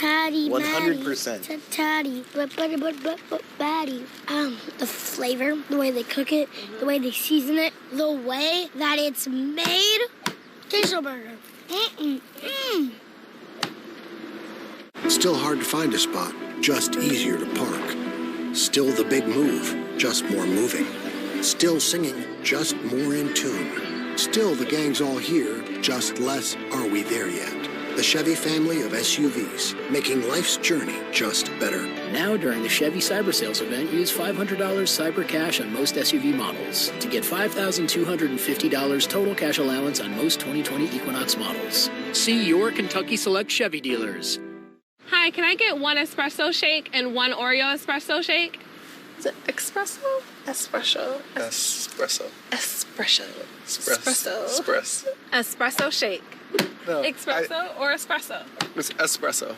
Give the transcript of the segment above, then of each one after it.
Patty, 100%. Patty, but Patty. The flavor, the way they cook it, the way they season it, the way that it's made. Queso burger. Still hard to find a spot, just easier to park. Still the big move, just more moving. Still singing, just more in tune. Still the gang's all here, just less are we there yet. The Chevy family of SUVs, making life's journey just better. Now during the Chevy Cyber Sales event, use $500 Cyber Cash on most SUV models to get $5,250 total cash allowance on most 2020 Equinox models. See your Kentucky Select Chevy dealers. Hi, can I get one espresso shake and one Oreo espresso shake? Is it espresso? Espresso. Espresso. Espresso. Espresso. Espresso. Espresso shake. No, Espresso or espresso? It's espresso.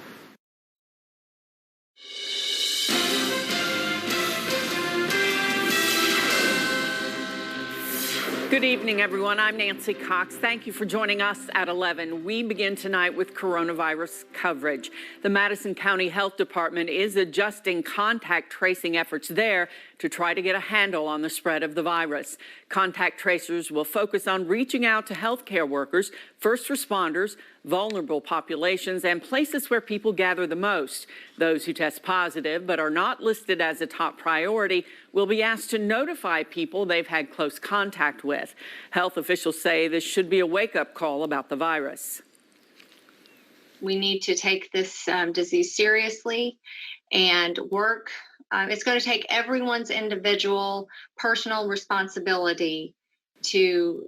Good evening, everyone. I'm Nancy Cox. Thank you for joining us at 11. We begin tonight with coronavirus coverage. The Madison County Health Department is adjusting contact tracing efforts there to try to get a handle on the spread of the virus. Contact tracers will focus on reaching out to healthcare workers, first responders, vulnerable populations, and places where people gather the most. Those who test positive but are not listed as a top priority will be asked to notify people they've had close contact with. Health officials say this should be a wake-up call about the virus. We need to take this disease seriously and work. It's going to take everyone's individual personal responsibility to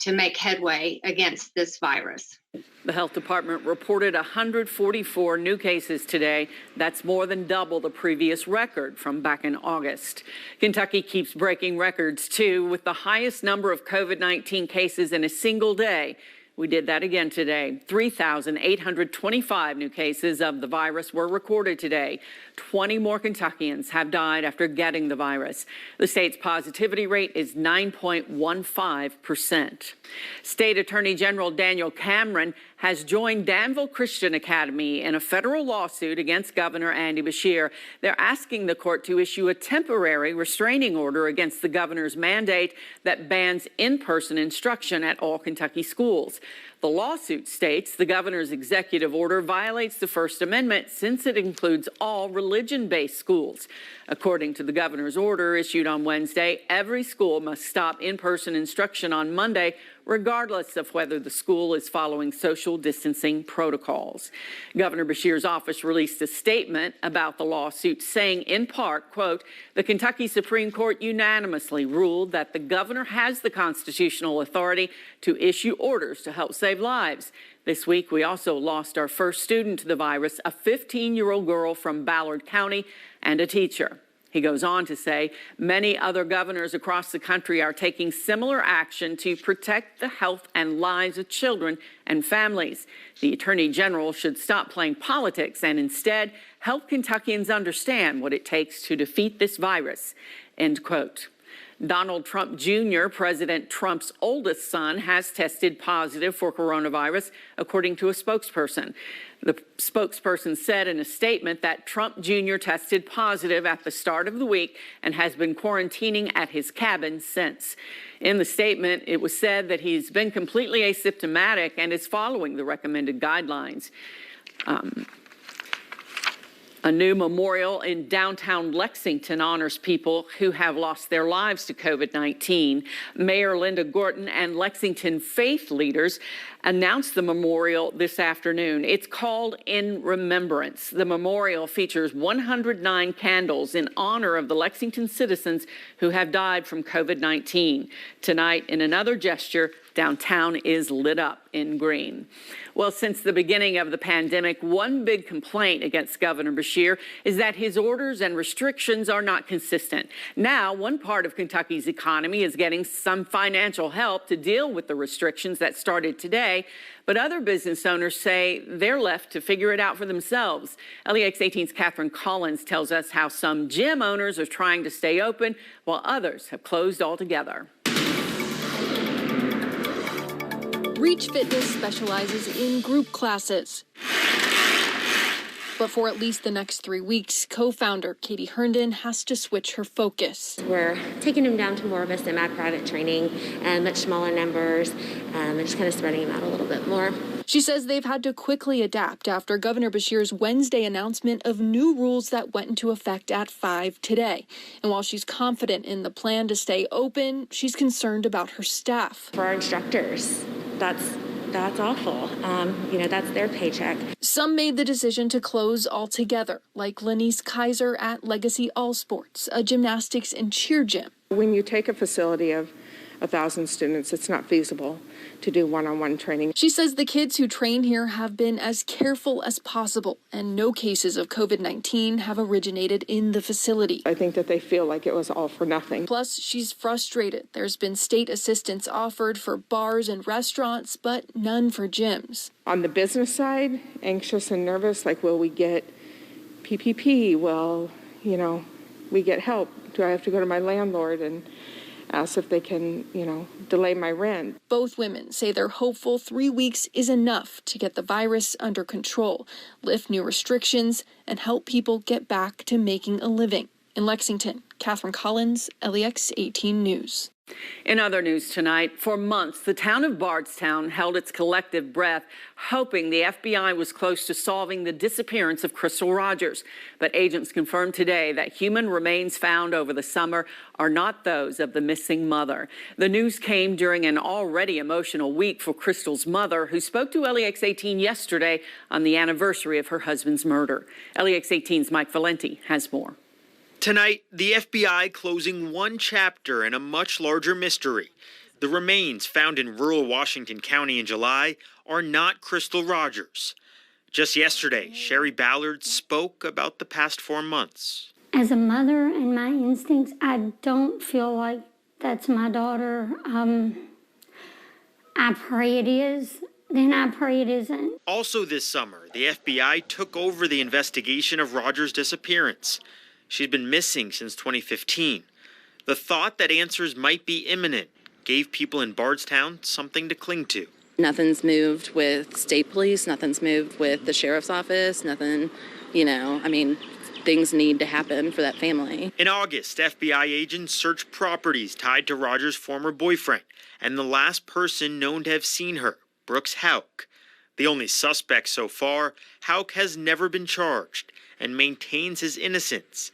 make headway against this virus. The health department reported 144 new cases today. That's more than double the previous record from back in August. Kentucky keeps breaking records, too, with the highest number of COVID-19 cases in a single day. We did that again today. 3,825 new cases of the virus were recorded today. 20 more Kentuckians have died after getting the virus. The state's positivity rate is 9.15%. State Attorney General Daniel Cameron has joined Danville Christian Academy in a federal lawsuit against Governor Andy Beshear. They're asking the court to issue a temporary restraining order against the governor's mandate that bans in-person instruction at all Kentucky schools. The lawsuit states the governor's executive order violates the First Amendment since it includes all religion-based schools. According to the governor's order issued on Wednesday, every school must stop in-person instruction on Monday, regardless of whether the school is following social distancing protocols. Governor Beshear's office released a statement about the lawsuit saying, in part, quote, the Kentucky Supreme Court unanimously ruled that the governor has the constitutional authority to issue orders to help save lives. This week, we also lost our first student to the virus, a 15-year-old girl from Ballard County, and a teacher. He goes on to say, many other governors across the country are taking similar action to protect the health and lives of children and families. The Attorney General should stop playing politics and instead help Kentuckians understand what it takes to defeat this virus, end quote. Donald Trump Jr., President Trump's oldest son, has tested positive for coronavirus, according to a spokesperson. The spokesperson said in a statement that Trump Jr. tested positive at the start of the week and has been quarantining at his cabin since. In the statement, it was said that he's been completely asymptomatic and is following the recommended guidelines. A new memorial in downtown Lexington honors people who have lost their lives to COVID-19. Mayor Linda Gorton and Lexington faith leaders announced the memorial this afternoon. It's called In Remembrance. The memorial features 109 candles in honor of the Lexington citizens who have died from COVID-19. Tonight, in another gesture, downtown is lit up in green. Well, since the beginning of the pandemic, one big complaint against Governor Beshear is that his orders and restrictions are not consistent. Now, one part of Kentucky's economy is getting some financial help to deal with the restrictions that started today, but other business owners say they're left to figure it out for themselves. LEX 18's Catherine Collins tells us how some gym owners are trying to stay open while others have closed altogether. Reach Fitness specializes in group classes. But for at least the next 3 weeks, co-founder Katie Herndon has to switch her focus. We're taking them down to more of a semi-private training and much smaller numbers and just kind of spreading them out a little bit more. She says they've had to quickly adapt after Governor Beshear's Wednesday announcement of new rules that went into effect at 5 today. And while she's confident in the plan to stay open, she's concerned about her staff. For our instructors, that's awful. That's their paycheck. Some made the decision to close altogether, like Lanice Kaiser at Legacy All Sports, a gymnastics and cheer gym. When you take a facility of 1,000 students, it's not feasible to do one-on-one training. She says the kids who train here have been as careful as possible, and no cases of COVID-19 have originated in the facility. I think that they feel like it was all for nothing. Plus, she's frustrated. There's been state assistance offered for bars and restaurants, but none for gyms. On the business side, anxious and nervous, like, will we get PPP? Well, we get help. Do I have to go to my landlord and ask if they can, delay my rent? Both women say they're hopeful 3 weeks is enough to get the virus under control, lift new restrictions, and help people get back to making a living. In Lexington, Catherine Collins, LEX 18 News. In other news tonight, for months, the town of Bardstown held its collective breath, hoping the FBI was close to solving the disappearance of Crystal Rogers. But agents confirmed today that human remains found over the summer are not those of the missing mother. The news came during an already emotional week for Crystal's mother, who spoke to LEX 18 yesterday on the anniversary of her husband's murder. LEX 18's Mike Valenti has more. Tonight, the FBI closing one chapter in a much larger mystery. The remains found in rural Washington County in July are not Crystal Rogers. Just yesterday, Sherry Ballard spoke about the past 4 months. As a mother and my instincts, I don't feel like that's my daughter. I pray it is. Then I pray it isn't. Also this summer, the FBI took over the investigation of Rogers' disappearance. She's been missing since 2015. The thought that answers might be imminent gave people in Bardstown something to cling to. Nothing's moved with state police, nothing's moved with the sheriff's office, nothing, things need to happen for that family. In August, FBI agents searched properties tied to Rogers' former boyfriend and the last person known to have seen her, Brooks Houck. The only suspect so far, Houck has never been charged and maintains his innocence.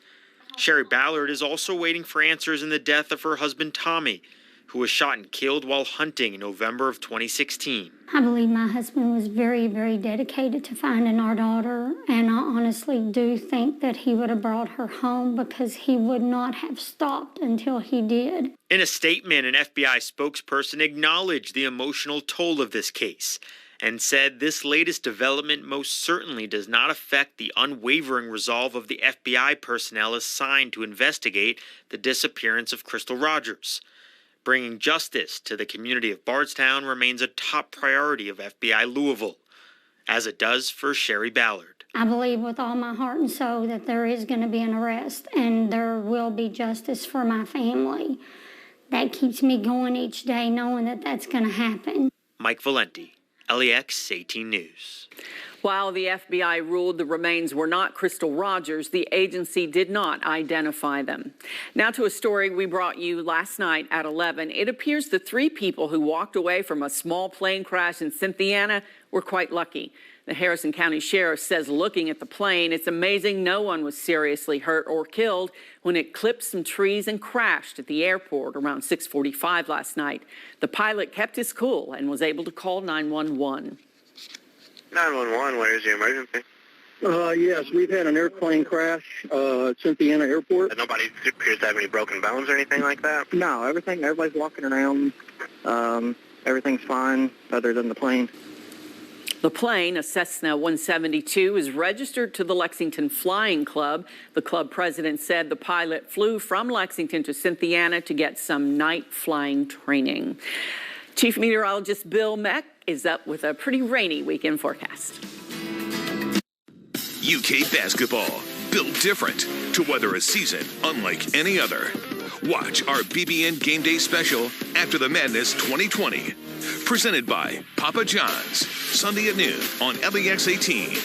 Sherry Ballard is also waiting for answers in the death of her husband Tommy, who was shot and killed while hunting in November of 2016. I believe my husband was very, very dedicated to finding our daughter, and I honestly do think that he would have brought her home because he would not have stopped until he did. In a statement, an FBI spokesperson acknowledged the emotional toll of this case and said this latest development most certainly does not affect the unwavering resolve of the FBI personnel assigned to investigate the disappearance of Crystal Rogers. Bringing justice to the community of Bardstown remains a top priority of FBI Louisville, as it does for Sherry Ballard. I believe with all my heart and soul that there is going to be an arrest and there will be justice for my family. That keeps me going each day knowing that that's going to happen. Mike Valenti, LEX 18 News. While the FBI ruled the remains were not Crystal Rogers, the agency did not identify them. Now to a story we brought you last night at 11. It appears the 3 people who walked away from a small plane crash in Cynthiana were quite lucky. The Harrison County Sheriff says looking at the plane, it's amazing no one was seriously hurt or killed when it clipped some trees and crashed at the airport around 6:45 last night. The pilot kept his cool and was able to call 911. 911, where is the emergency? Yes, we've had an airplane crash at Cynthiana Airport. Nobody appears to have any broken bones or anything like that? No, everybody's walking around. Everything's fine other than the plane. The plane, a Cessna 172, is registered to the Lexington Flying Club. The club president said the pilot flew from Lexington to Cynthiana to get some night flying training. Chief Meteorologist Bill Meck is up with a pretty rainy weekend forecast. UK basketball, built different to weather a season unlike any other. Watch our BBN Game Day special, After the Madness 2020. Presented by Papa John's, Sunday at noon on LEX 18.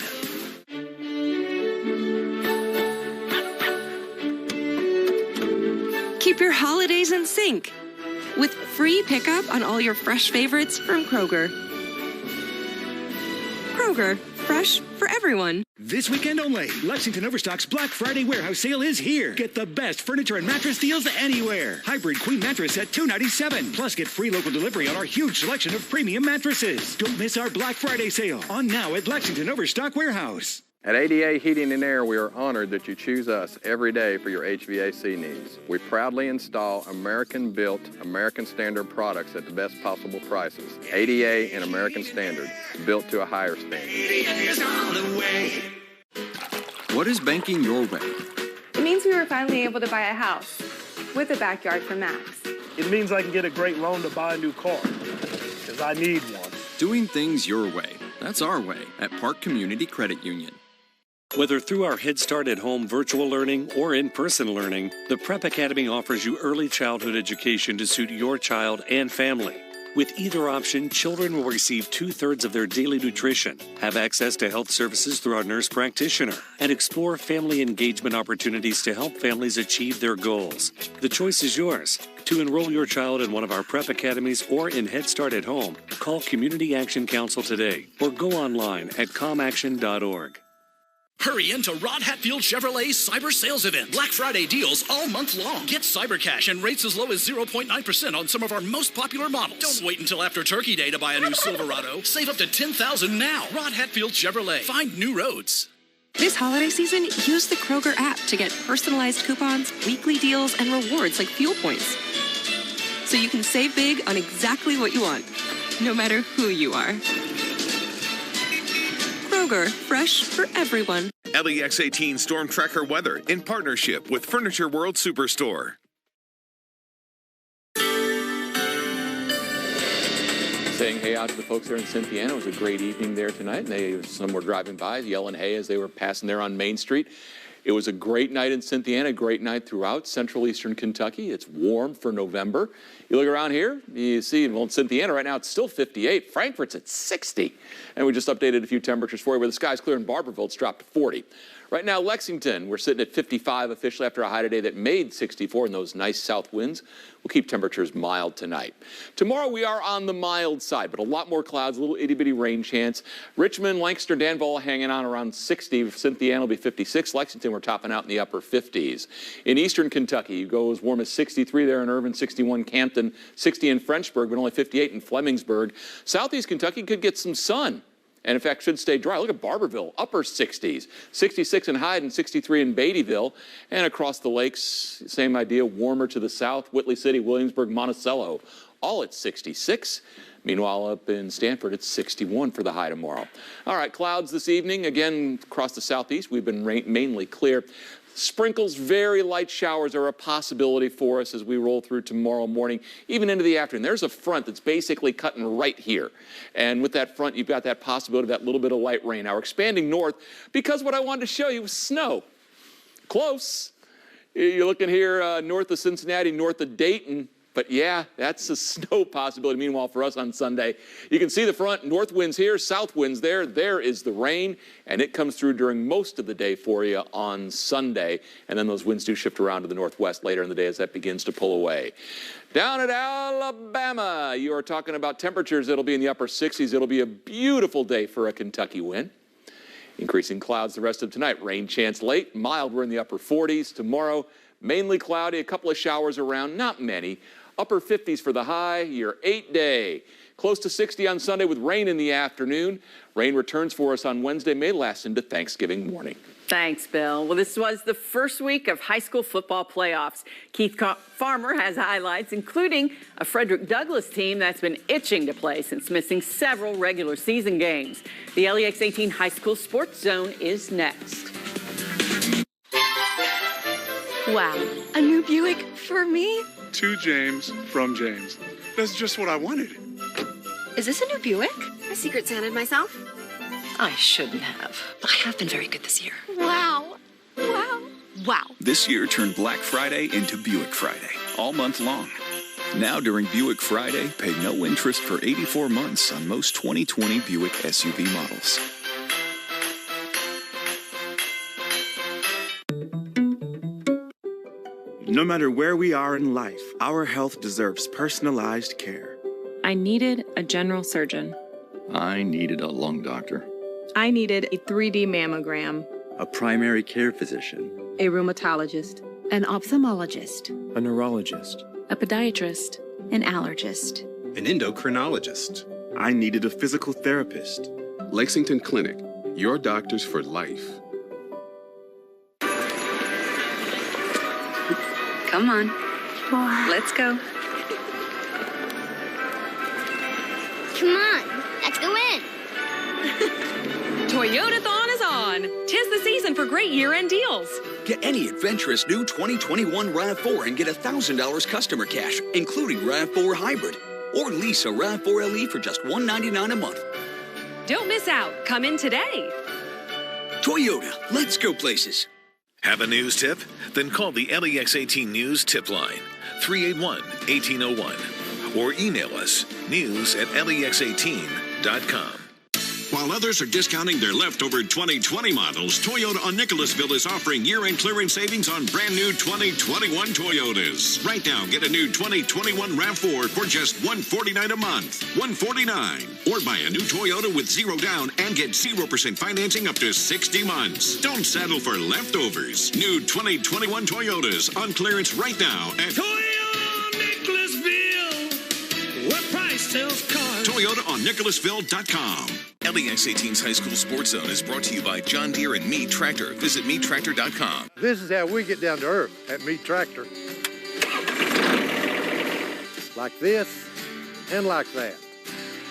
Keep your holidays in sync with free pickup on all your fresh favorites from Kroger. Kroger, fresh for everyone. This weekend only, Lexington Overstock's Black Friday warehouse sale is here. Get the best furniture and mattress deals anywhere. Hybrid queen mattress at $297. Plus, get free local delivery on our huge selection of premium mattresses. Don't miss our Black Friday sale. On now at Lexington Overstock Warehouse. At ADA Heating and Air, we are honored that you choose us every day for your HVAC needs. We proudly install American-built, American Standard products at the best possible prices. ADA and American Standard, built to a higher standard. What is banking your way? It means we were finally able to buy a house with a backyard for Max. It means I can get a great loan to buy a new car, because I need one. Doing things your way. That's our way at Park Community Credit Union. Whether through our Head Start at Home virtual learning or in-person learning, the Prep Academy offers you early childhood education to suit your child and family. With either option, children will receive 2/3 of their daily nutrition, have access to health services through our nurse practitioner, and explore family engagement opportunities to help families achieve their goals. The choice is yours. To enroll your child in one of our Prep Academies or in Head Start at Home, call Community Action Council today or go online at comaction.org. Hurry into Rod Hatfield Chevrolet's Cyber Sales Event. Black Friday deals all month long. Get Cyber Cash and rates as low as 0.9% on some of our most popular models. Don't wait until after Turkey Day to buy a new Silverado. Save up to $10,000 now. Rod Hatfield Chevrolet. Find new roads. This holiday season, use the Kroger app to get personalized coupons, weekly deals, and rewards like fuel points. So you can save big on exactly what you want, no matter who you are. Kroger, fresh for everyone. LEX 18 Storm Tracker weather in partnership with Furniture World Superstore. Saying hey out to the folks there in Cynthiana. It was a great evening there tonight, and some were driving by yelling hey as they were passing there on Main Street. It was a great night in Cynthiana, a great night throughout central eastern Kentucky. It's warm for November. You look around here, you see, well, in Cynthiana right now, it's still 58. Frankfort's at 60. And we just updated a few temperatures for you where the sky's clear in Barberville. It's dropped to 40. Right now, Lexington, we're sitting at 55 officially after a high today that made 64 in those nice south winds. We'll keep temperatures mild tonight. Tomorrow, we are on the mild side, but a lot more clouds, a little itty-bitty rain chance. Richmond, Lancaster, Danville hanging on around 60. Cynthiana will be 56. Lexington, we're topping out in the upper 50s. In eastern Kentucky, you go as warm as 63 there in Irvine, 61 Campton, 60 in Frenchburg, but only 58 in Flemingsburg. Southeast Kentucky could get some sun. And in fact, should stay dry. Look at Barberville, upper 60s, 66 in Hyde and 63 in Beattyville. And across the lakes, same idea, warmer to the south, Whitley City, Williamsburg, Monticello, all at 66. Meanwhile, up in Stanford, it's 61 for the high tomorrow. All right, clouds this evening. Again, across the southeast, we've been mainly clear. Sprinkles, very light showers are a possibility for us as we roll through tomorrow morning, even into the afternoon. There's a front that's basically cutting right here. And with that front, you've got that possibility of that little bit of light rain. Now, we're expanding north because what I wanted to show you was snow. Close. You're looking here north of Cincinnati, north of Dayton. But yeah, that's a snow possibility. Meanwhile, for us on Sunday, you can see the front, north winds here, south winds there. There is the rain, and it comes through during most of the day for you on Sunday. And then those winds do shift around to the northwest later in the day as that begins to pull away. Down at Alabama, you are talking about temperatures. It'll be in the upper 60s. It'll be a beautiful day for a Kentucky win. Increasing clouds the rest of tonight. Rain chance late, mild. We're in the upper 40s. Tomorrow, mainly cloudy, a couple of showers around, not many. Upper 50s for the high, your 8-day. Close to 60 on Sunday with rain in the afternoon. Rain returns for us on Wednesday, may last into Thanksgiving morning. Thanks, Bill. Well, this was the first week of high school football playoffs. Keith Farmer has highlights, including a Frederick Douglass team that's been itching to play since missing several regular season games. The LEX 18 High School Sports Zone is next. Wow, a new Buick for me? To James from James. That's just what I wanted. Is this a new Buick? I Secret Santed myself. I shouldn't have. I have been very good this year. Wow. Wow. Wow. This year turned Black Friday into Buick Friday, all month long. Now during Buick Friday, pay no interest for 84 months on most 2020 Buick SUV models. No matter where we are in life, our health deserves personalized care. I needed a general surgeon. I needed a lung doctor. I needed a 3D mammogram. A primary care physician. A rheumatologist. An ophthalmologist. A neurologist. A podiatrist. An allergist. An endocrinologist. I needed a physical therapist. Lexington Clinic, your doctors for life. Come on. Let's go. Come on, let's go in. Toyotathon is on. 'Tis the season for great year-end deals. Get any adventurous new 2021 RAV4 and get $1,000 customer cash, including RAV4 Hybrid. Or lease a RAV4 LE for just $199 a month. Don't miss out. Come in today. Toyota, let's go places. Have a news tip? Then call the LEX 18 News tip line, 381-1801. Or email us, news@lex18.com. While others are discounting their leftover 2020 models, Toyota on Nicholasville is offering year-end clearance savings on brand new 2021 Toyotas. Right now, get a new 2021 RAV4 for just $149 a month. $149. Or buy a new Toyota with 0 down and get 0% financing up to 60 months. Don't settle for leftovers. New 2021 Toyotas on clearance right now at Toyota Nicholasville, where price sells cars. Toyota on Nicholasville.com. LEX 18's High School Sports Zone is brought to you by John Deere and Meade Tractor. Visit MeadeTractor.com. This is how we get down to earth at Meade Tractor. Like this and like that.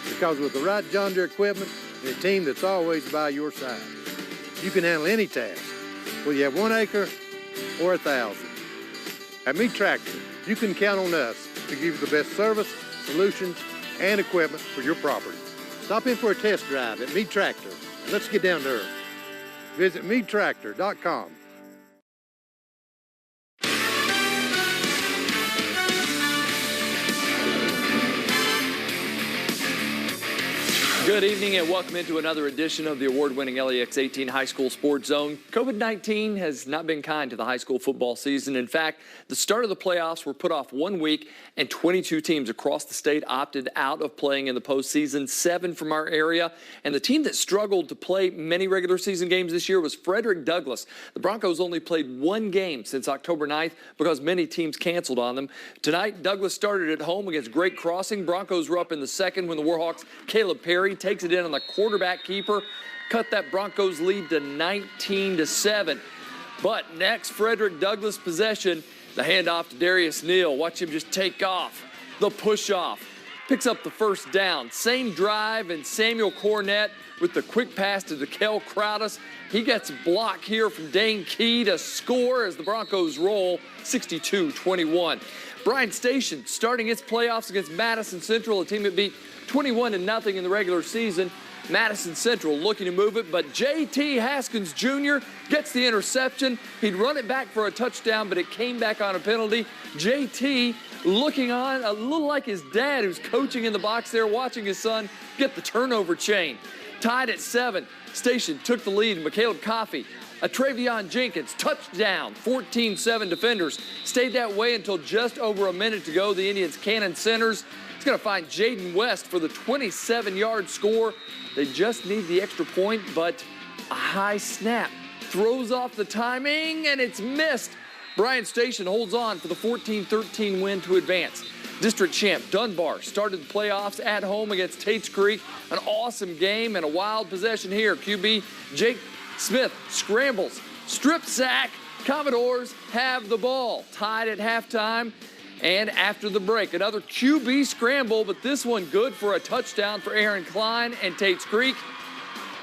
Because with the right John Deere equipment and a team that's always by your side, you can handle any task, whether you have 1 acre or 1,000. At Meade Tractor, you can count on us to give you the best service, solutions, and equipment for your property. Stop in for a test drive at Meade Tractor, and let's get down to earth. Visit MeadeTractor.com. Good evening and welcome into another edition of the award-winning LEX 18 High School Sports Zone. COVID-19 has not been kind to the high school football season. In fact, the start of the playoffs were put off 1 week and 22 teams across the state opted out of playing in the postseason, 7 from our area. And the team that struggled to play many regular season games this year was Frederick Douglass. The Broncos only played 1 game since October 9th because many teams canceled on them. Tonight, Douglass started at home against Great Crossing. Broncos were up in the second when the Warhawks' Caleb Perry takes it in on the quarterback keeper, cut that Broncos lead to 19-7. But next, Frederick Douglass possession, the handoff to Darius Neal. Watch him just take off. The push off. Picks up the first down. Same drive, and Samuel Cornett with the quick pass to DeKel Crowdus. He gets a block here from Dane Key to score as the Broncos roll 62-21. Bryan Station starting its playoffs against Madison Central, a team that beat 21-0 in the regular season. Madison Central looking to move it, but J.T. Haskins Jr. gets the interception. He'd run it back for a touchdown, but it came back on a penalty. J.T. looking on a little like his dad, who's coaching in the box there, watching his son get the turnover chain. Tied at 7. Station took the lead. McCaleb Coffey, a Travion Jenkins touchdown. 14-7 defenders stayed that way until just over a minute to go. The Indians' Cannon Centers is going to find Jaden West for the 27-yard score. They just need the extra point, but a high snap throws off the timing, and it's missed. Bryan Station holds on for the 14-13 win to advance. District champ Dunbar started the playoffs at home against Tates Creek. An awesome game and a wild possession here. QB Jake Smith scrambles, strip sack. Commodores have the ball. Tied at halftime and after the break. Another QB scramble, but this one good for a touchdown for Aaron Klein and Tates Creek.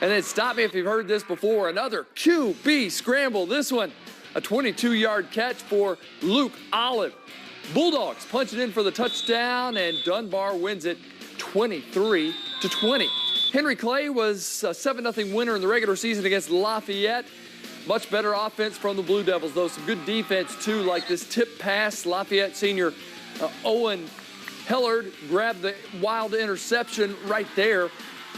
And then stop me if you've heard this before. Another QB scramble. This one, a 22-yard catch for Luke Olive. Bulldogs punch it in for the touchdown, and Dunbar wins it 23-20. Henry Clay was a 7-0 winner in the regular season against Lafayette. Much better offense from the Blue Devils, though. Some good defense, too, like this tip pass. Lafayette senior Owen Hellard grabbed the wild interception right there.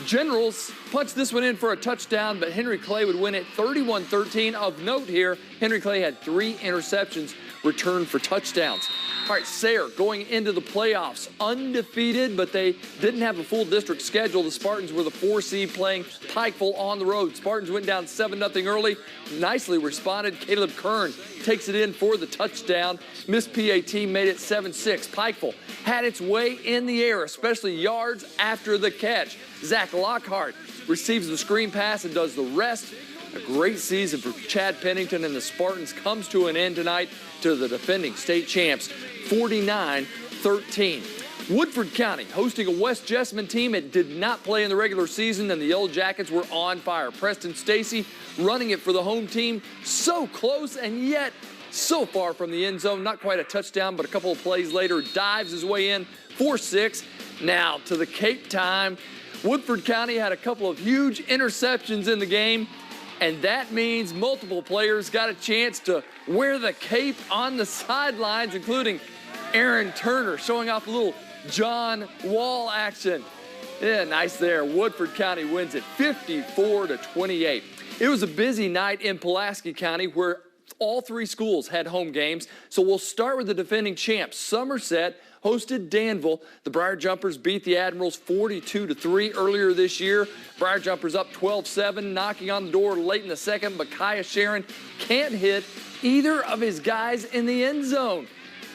Generals punched this one in for a touchdown, but Henry Clay would win it 31-13. Of note here, Henry Clay had 3 interceptions return for touchdowns. All right, Sayre going into the playoffs undefeated, but they didn't have a full district schedule. The Spartans were the 4 seed playing Pikeville on the road. Spartans went down 7-0 early. Nicely responded. Caleb Kern takes it in for the touchdown. Miss PAT made it 7-6. Pikeville had its way in the air, especially yards after the catch. Zach Lockhart receives the screen pass and does the rest. A great season for Chad Pennington, and the Spartans comes to an end tonight to the defending state champs, 49-13. Woodford County hosting a West Jessamine team that did not play in the regular season, and the Yellow Jackets were on fire. Preston Stacy running it for the home team, so close and yet so far from the end zone. Not quite a touchdown, but a couple of plays later, dives his way in, 4-6. Now to the Cape time. Woodford County had a couple of huge interceptions in the game, and that means multiple players got a chance to wear the cape on the sidelines, including Aaron Turner showing off a little John Wall action. Yeah, nice there. Woodford County wins it 54-28. It was a busy night in Pulaski County where all 3 schools had home games. So we'll start with the defending champs. Somerset hosted Danville. The Briar Jumpers beat the Admirals 42-3 earlier this year. Briar Jumpers up 12-7, knocking on the door late in the second, but Kaya Sharon can't hit either of his guys in the end zone.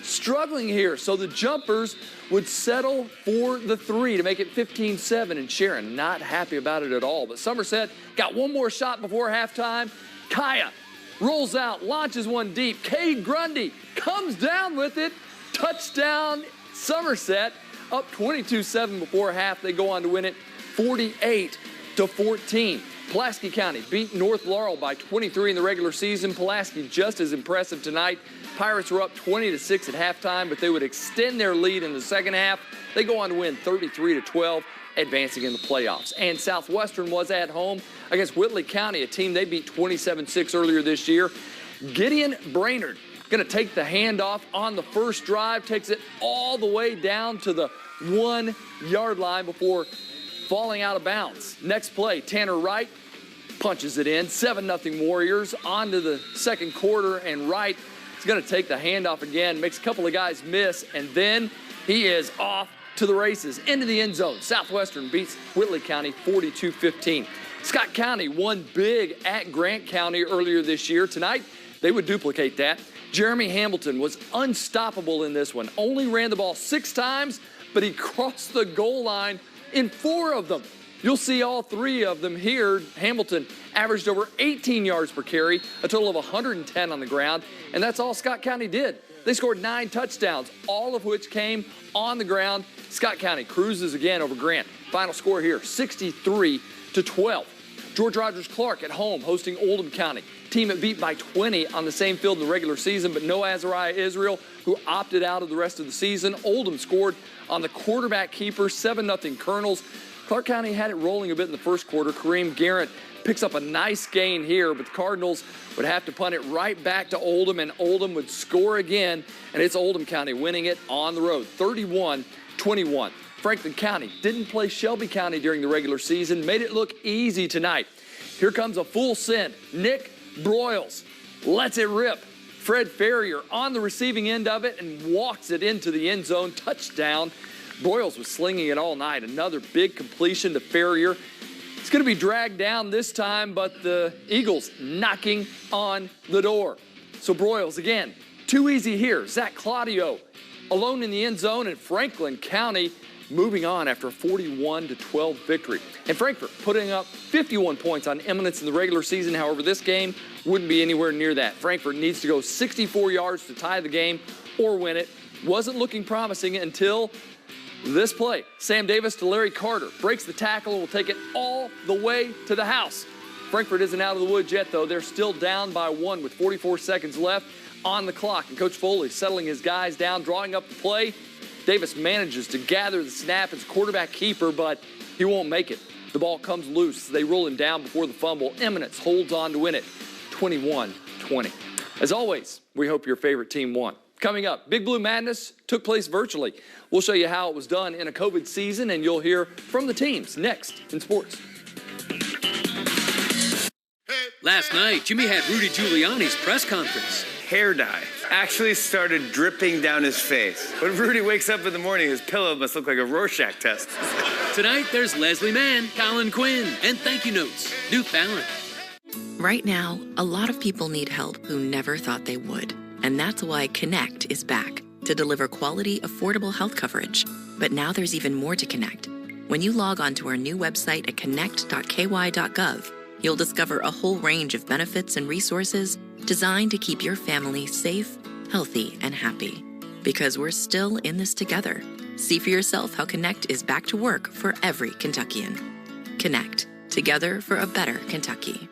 Struggling here, so the Jumpers would settle for the 3 to make it 15-7, and Sharon not happy about it at all. But Somerset got one more shot before halftime. Kaya rolls out, launches one deep. Cade Grundy comes down with it. Touchdown, Somerset, up 22-7 before half. They go on to win it 48-14. Pulaski County beat North Laurel by 23 in the regular season. Pulaski just as impressive tonight. Pirates were up 20-6 at halftime, but they would extend their lead in the second half. They go on to win 33-12, advancing in the playoffs. And Southwestern was at home against Whitley County, a team they beat 27-6 earlier this year. Gideon Brainerd going to take the handoff on the first drive, takes it all the way down to the 1-yard line before falling out of bounds. Next play, Tanner Wright punches it in. 7-0 Warriors on to the second quarter, and Wright is going to take the handoff again, makes a couple of guys miss, and then he is off to the races, into the end zone. Southwestern beats Whitley County 42-15. Scott County won big at Grant County earlier this year. Tonight, they would duplicate that. Jeremy Hamilton was unstoppable in this one. Only ran the ball 6 times, but he crossed the goal line in 4 of them. You'll see all 3 of them here. Hamilton averaged over 18 yards per carry, a total of 110 on the ground, and that's all Scott County did. They scored 9 touchdowns, all of which came on the ground. Scott County cruises again over Grant. Final score here, 63-12. George Rogers Clark at home hosting Oldham County. Team that beat by 20 on the same field in the regular season, but no Azariah Israel, who opted out of the rest of the season. Oldham scored on the quarterback keeper, 7-0 Colonels. Clark County had it rolling a bit in the first quarter. Kareem Garrett picks up a nice gain here, but the Cardinals would have to punt it right back to Oldham, and Oldham would score again, and it's Oldham County winning it on the road, 31-21. Franklin County didn't play Shelby County during the regular season, made it look easy tonight. Here comes a full send. Nick Broyles lets it rip. Fred Ferrier on the receiving end of it and walks it into the end zone. Touchdown. Broyles was slinging it all night. Another big completion to Ferrier. It's going to be dragged down this time, but the Eagles knocking on the door. So Broyles again, too easy here. Zach Claudio alone in the end zone, and Franklin County moving on after a 41-12 victory. And Frankfort putting up 51 points on Eminence in the regular season. However, this game wouldn't be anywhere near that. Frankfort needs to go 64 yards to tie the game or win it. Wasn't looking promising until this play. Sam Davis to Larry Carter. Breaks the tackle and will take it all the way to the house. Frankfort isn't out of the woods yet, though. They're still down by 1 with 44 seconds left on the clock. And Coach Foley settling his guys down, drawing up the play. Davis manages to gather the snap as quarterback keeper, but he won't make it. The ball comes loose. They roll him down before the fumble. Eminence holds on to win it 21-20. As always, we hope your favorite team won. Coming up, Big Blue Madness took place virtually. We'll show you how it was done in a COVID season, and you'll hear from the teams next in sports. Hey. Last night, Jimmy had Rudy Giuliani's press conference. Hair dye actually started dripping down his face. When Rudy wakes up in the morning, his pillow must look like a Rorschach test. Tonight, there's Leslie Mann, Colin Quinn, and thank you notes. New Fallon. Right now, a lot of people need help who never thought they would. And that's why Connect is back to deliver quality, affordable health coverage. But now there's even more to Connect. When you log on to our new website at connect.ky.gov, you'll discover a whole range of benefits and resources designed to keep your family safe, healthy, and happy. Because we're still in this together. See for yourself how Connect is back to work for every Kentuckian. Connect, together for a better Kentucky.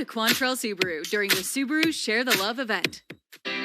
Quantrell Subaru during the Subaru Share the Love event.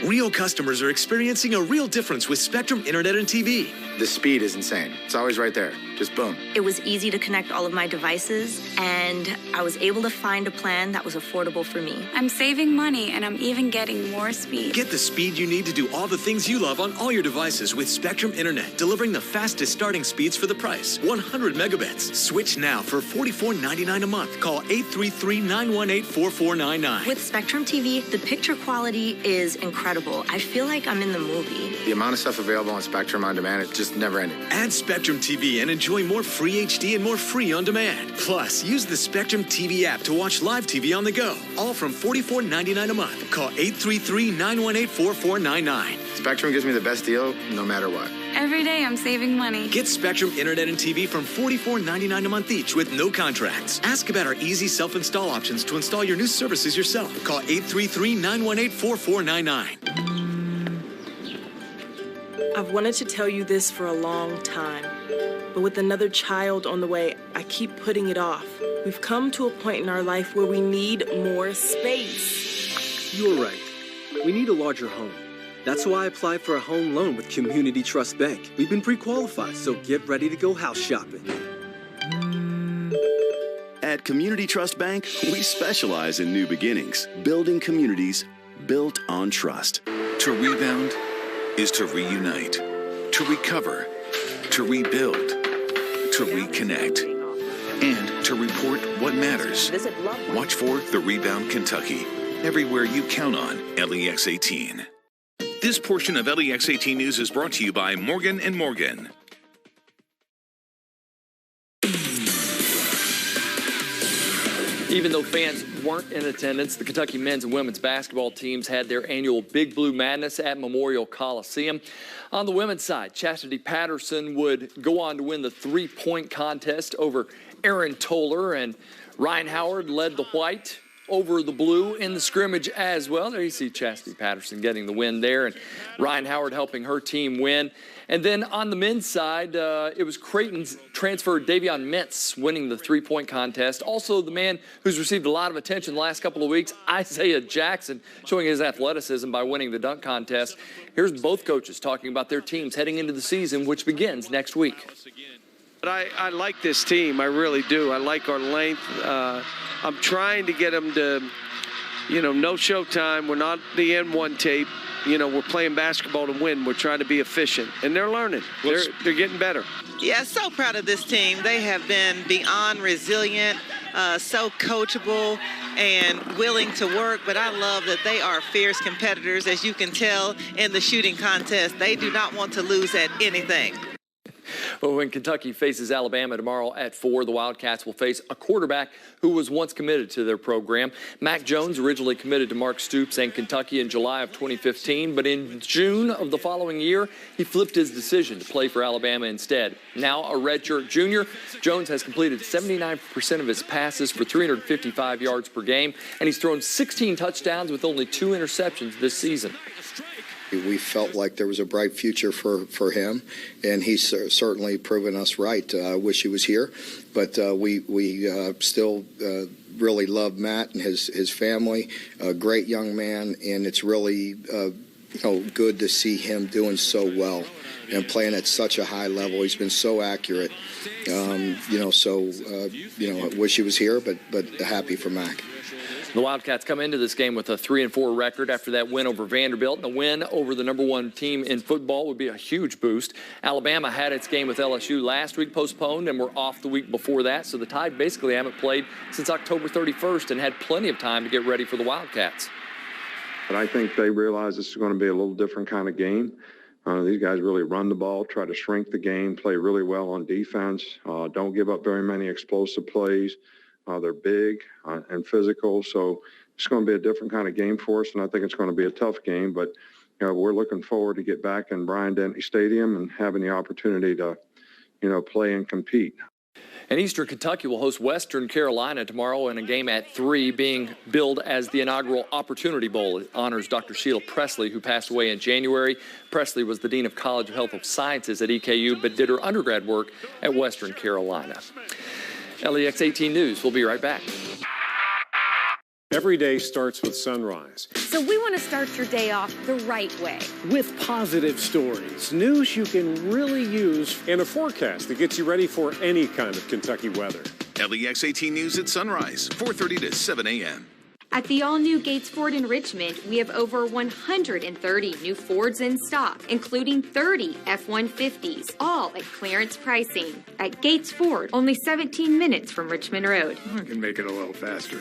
Real customers are experiencing a real difference with Spectrum Internet and TV. The speed is insane. It's always right there. Just boom. It was easy to connect all of my devices, and I was able to find a plan that was affordable for me. I'm saving money, and I'm even getting more speed. Get the speed you need to do all the things you love on all your devices with Spectrum Internet, delivering the fastest starting speeds for the price. 100 megabits. Switch now for $44.99 a month. Call 833-918-4499. With Spectrum TV, the picture quality is incredible. I feel like I'm in the movie. The amount of stuff available on Spectrum On Demand, it just never ended. Add Spectrum TV and enjoy more free HD and more free on demand. Plus, use the Spectrum TV app to watch live TV on the go. All from $44.99 a month. Call 833-918-4499. Spectrum gives me the best deal no matter what. Every day I'm saving money. Get Spectrum Internet and TV from $44.99 a month each with no contracts. Ask about our easy self-install options to install your new services yourself. Call 833-918-4499. I've wanted to tell you this for a long time, but with another child on the way, I keep putting it off. We've come to a point in our life where we need more space. You're right. We need a larger home. That's why I applied for a home loan with Community Trust Bank. We've been pre-qualified, so get ready to go house shopping. At Community Trust Bank, we specialize in new beginnings, building communities built on trust. To rebound is to reunite, to recover, to rebuild, to reconnect, and to report what matters. Watch for The Rebound Kentucky, everywhere you count on LEX 18. This portion of LEX 18 News is brought to you by Morgan & Morgan. Even though fans weren't in attendance, the Kentucky men's and women's basketball teams had their annual Big Blue Madness at Memorial Coliseum. On the women's side, Chastity Patterson would go on to win the three-point contest over Aaron Toller, and Ryan Howard led the white over the blue in the scrimmage as well. There you see Chastity Patterson getting the win there, and Ryan Howard helping her team win. And then on the men's side, it was Creighton's transfer Davion Mintz winning the three-point contest. Also, the man who's received a lot of attention the last couple of weeks, Isaiah Jackson, showing his athleticism by winning the dunk contest. Here's both coaches talking about their teams heading into the season, which begins next week. But I like this team. I really do. I like our length. I'm trying to get them to, no showtime. We're not the N1 tape. We're playing basketball to win. We're trying to be efficient. And they're learning. They're getting better. Yeah, so proud of this team. They have been beyond resilient, so coachable and willing to work. But I love that they are fierce competitors. As you can tell in the shooting contest, they do not want to lose at anything. Well, when Kentucky faces Alabama tomorrow at 4, the Wildcats will face a quarterback who was once committed to their program. Mac Jones originally committed to Mark Stoops and Kentucky in July of 2015, but in June of the following year, he flipped his decision to play for Alabama instead. Now a redshirt junior, Jones has completed 79% of his passes for 355 yards per game, and he's thrown 16 touchdowns with only 2 interceptions this season. We felt like there was a bright future for him, and he's certainly proven us right. I wish he was here, but we still really love Matt and his family. A great young man, and it's really good to see him doing so well and playing at such a high level. He's been so accurate. I wish he was here, but happy for Mac. The Wildcats come into this game with a 3-4 record after that win over Vanderbilt. And a win over the #1 team in football would be a huge boost. Alabama had its game with LSU last week postponed and were off the week before that. So the Tide basically haven't played since October 31st and had plenty of time to get ready for the Wildcats. But I think they realize this is going to be a little different kind of game. These guys really run the ball, try to shrink the game, play really well on defense, don't give up very many explosive plays. They're big and physical, so it's going to be a different kind of game for us, and I think it's going to be a tough game. But we're looking forward to get back in Bryant-Denny Stadium and having the opportunity to, play and compete. And Eastern Kentucky will host Western Carolina tomorrow in a game at 3 being billed as the inaugural Opportunity Bowl. It honors Dr. Sheila Presley, who passed away in January. Presley was the Dean of College of Health and Sciences at EKU, but did her undergrad work at Western Carolina. LEX 18 News. We'll be right back. Every day starts with sunrise. So we want to start your day off the right way. With positive stories, news you can really use, and a forecast that gets you ready for any kind of Kentucky weather. LEX 18 News at sunrise, 4:30 to 7 a.m. At the all-new Gates Ford in Richmond, we have over 130 new Fords in stock, including 30 F-150s, all at clearance pricing. At Gates Ford, only 17 minutes from Richmond Road. I can make it a little faster.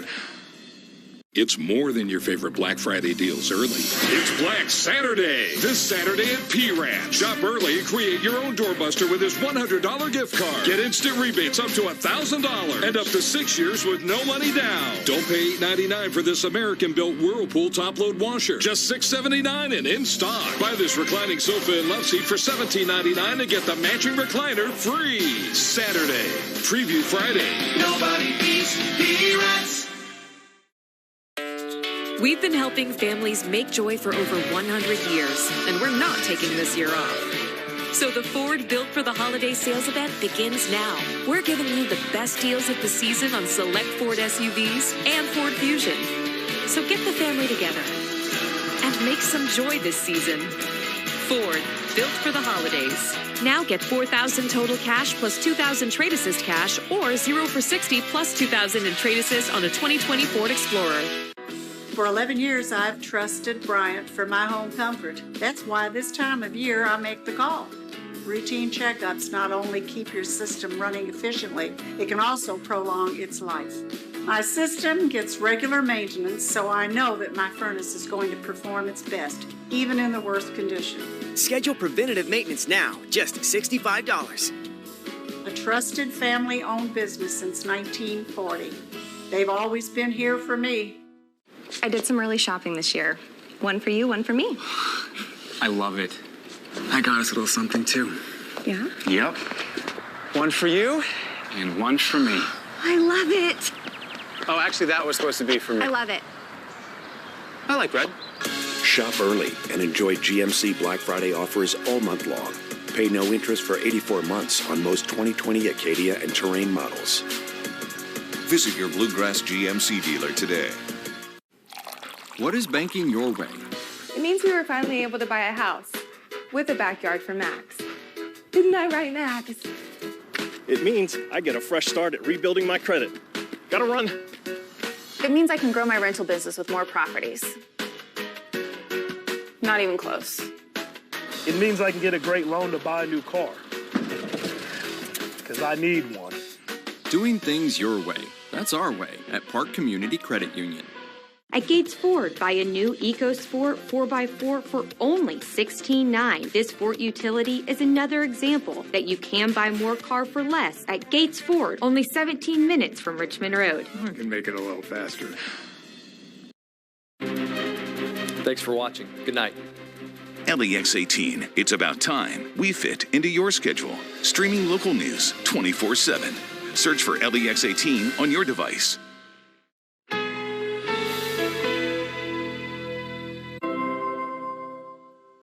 It's more than your favorite Black Friday deals early. It's Black Saturday. This Saturday at P-Ranch. Shop early and create your own doorbuster with this $100 gift card. Get instant rebates up to $1,000 and up to 6 years with no money down. Don't pay $8.99 for this American-built Whirlpool top-load washer. Just $6.79 and in stock. Buy this reclining sofa and love seat for $17.99 and get the matching recliner free. Saturday. Preview Friday. Nobody beats P-Ranch. We've been helping families make joy for over 100 years, and we're not taking this year off. So the Ford Built for the Holiday sales event begins now. We're giving you the best deals of the season on select Ford SUVs and Ford Fusion. So get the family together and make some joy this season. Ford, Built for the Holidays. Now get $4,000 total cash plus $2,000 trade assist cash, or 0 for $60 plus $2,000 in trade assist on a 2020 Ford Explorer. For 11 years, I've trusted Bryant for my home comfort. That's why this time of year I make the call. Routine checkups not only keep your system running efficiently, it can also prolong its life. My system gets regular maintenance, so I know that my furnace is going to perform its best, even in the worst condition. Schedule preventative maintenance now, just $65. A trusted family-owned business since 1940. They've always been here for me. I did some early shopping this year. One for you, one for me. I love it. I got us a little something too. Yeah? Yep. One for you and one for me. I love it. Oh, actually, that was supposed to be for me. I love it. I like red. Shop early and enjoy GMC Black Friday offers all month long. Pay no interest for 84 months on most 2020 Acadia and Terrain models. Visit your Bluegrass GMC dealer today. What is banking your way? It means we were finally able to buy a house with a backyard for Max. Isn't that right, Max? It means I get a fresh start at rebuilding my credit. Gotta run. It means I can grow my rental business with more properties. Not even close. It means I can get a great loan to buy a new car. Because I need one. Doing things your way. That's our way at Park Community Credit Union. At Gates Ford, buy a new EcoSport 4x4 for only $16,900. This Ford utility is another example that you can buy more car for less at Gates Ford, only 17 minutes from Richmond Road. I can make it a little faster. Thanks for watching. Good night. LEX 18. It's about time we fit into your schedule. Streaming local news 24/7. Search for LEX 18 on your device.